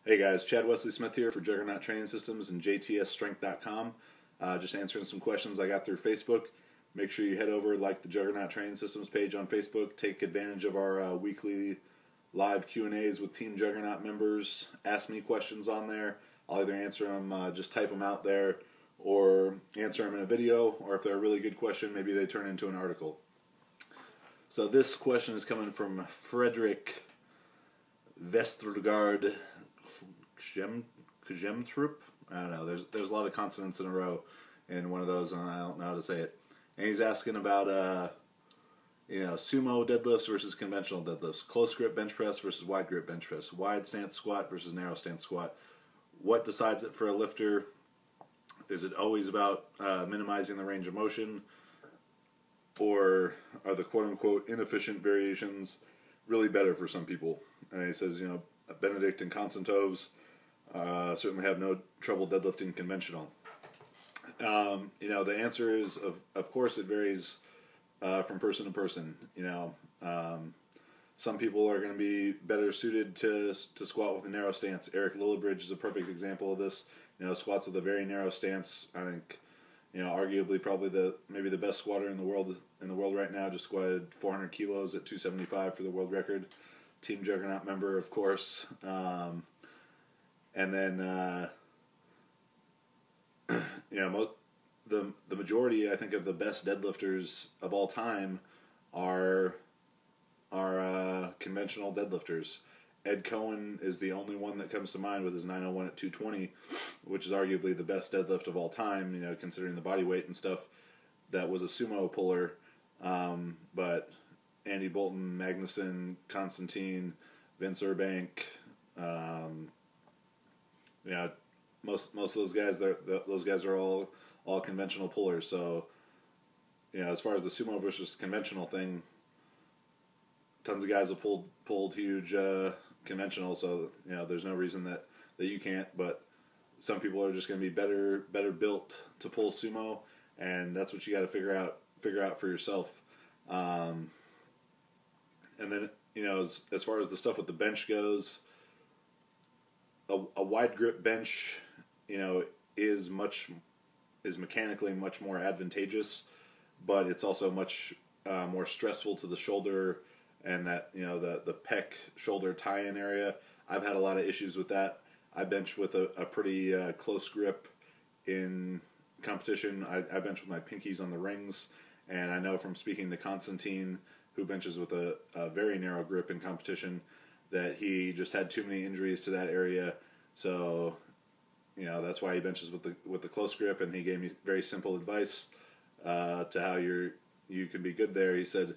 Hey guys, Chad Wesley Smith here for Juggernaut Training Systems and JTSStrength.com. Just answering some questions I got through Facebook. Make sure you head over, like the Juggernaut Training Systems page on Facebook. Take advantage of our weekly live Q&As with Team Juggernaut members. Ask me questions on there. I'll either answer them, just type them out there, or answer them in a video, or if they're a really good question, maybe they turn into an article. So this question is coming from Frederick Vestergaard Kjemtrup. I don't know. There's a lot of consonants in a row in one of those, and I don't know how to say it. And he's asking about sumo deadlifts versus conventional deadlifts, close grip bench press versus wide grip bench press, wide stance squat versus narrow stance squat. What decides it for a lifter? Is it always about minimizing the range of motion, or are the quote-unquote inefficient variations really better for some people? And he says, Benedict and Konstantovs certainly have no trouble deadlifting conventional. The answer is, of course, it varies from person to person. Some people are going to be better suited to squat with a narrow stance. Eric Lillibridge is a perfect example of this. Squats with a very narrow stance. I think, arguably probably maybe the best squatter in the world right now. Just squatted 400 kilos at 275 for the world record. Team Juggernaut member, of course. And then, the majority, I think, of the best deadlifters of all time are conventional deadlifters. Ed Cohen is the only one that comes to mind with his 901 at 220, which is arguably the best deadlift of all time, considering the body weight and stuff. That was a sumo puller, but Andy Bolton, Magnuson, Constantine, Vince Urbank, most of those guys, those guys are all conventional pullers. So, as far as the sumo versus conventional thing, tons of guys have pulled huge conventional. So there's no reason that you can't. But some people are just going to be better built to pull sumo, and that's what you got to figure out for yourself. And then as far as the stuff with the bench goes, a wide grip bench, is mechanically much more advantageous, but it's also much more stressful to the shoulder and that the pec shoulder tie-in area. I've had a lot of issues with that. I bench with a pretty close grip in competition. I bench with my pinkies on the rings, and I know from speaking to Constantine, who benches with a very narrow grip in competition, that he just had too many injuries to that area. So, that's why he benches with the close grip, and he gave me very simple advice to how you can be good there. He said,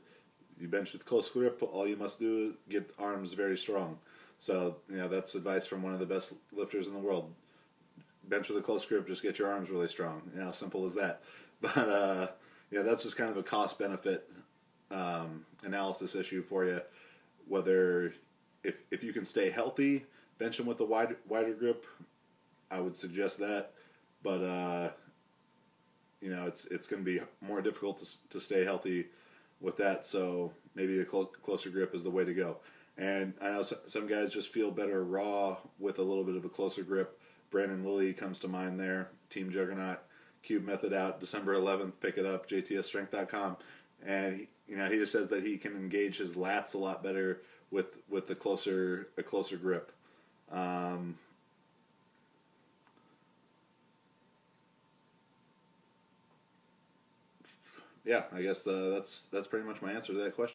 you bench with close grip, all you must do is get arms very strong. So, that's advice from one of the best lifters in the world. Bench with a close grip, just get your arms really strong. Simple as that. But, that's just kind of a cost-benefit analysis issue for you. Whether, if you can stay healthy, benching with a wider grip, I would suggest that. But, it's going to be more difficult to stay healthy with that, so maybe the closer grip is the way to go. And I know some guys just feel better raw with a little bit of a closer grip. Brandon Lilly comes to mind there. Team Juggernaut, Cube Method out December 11th. Pick it up, JTSStrength.com. And he just says that he can engage his lats a lot better with a closer grip. I guess that's pretty much my answer to that question.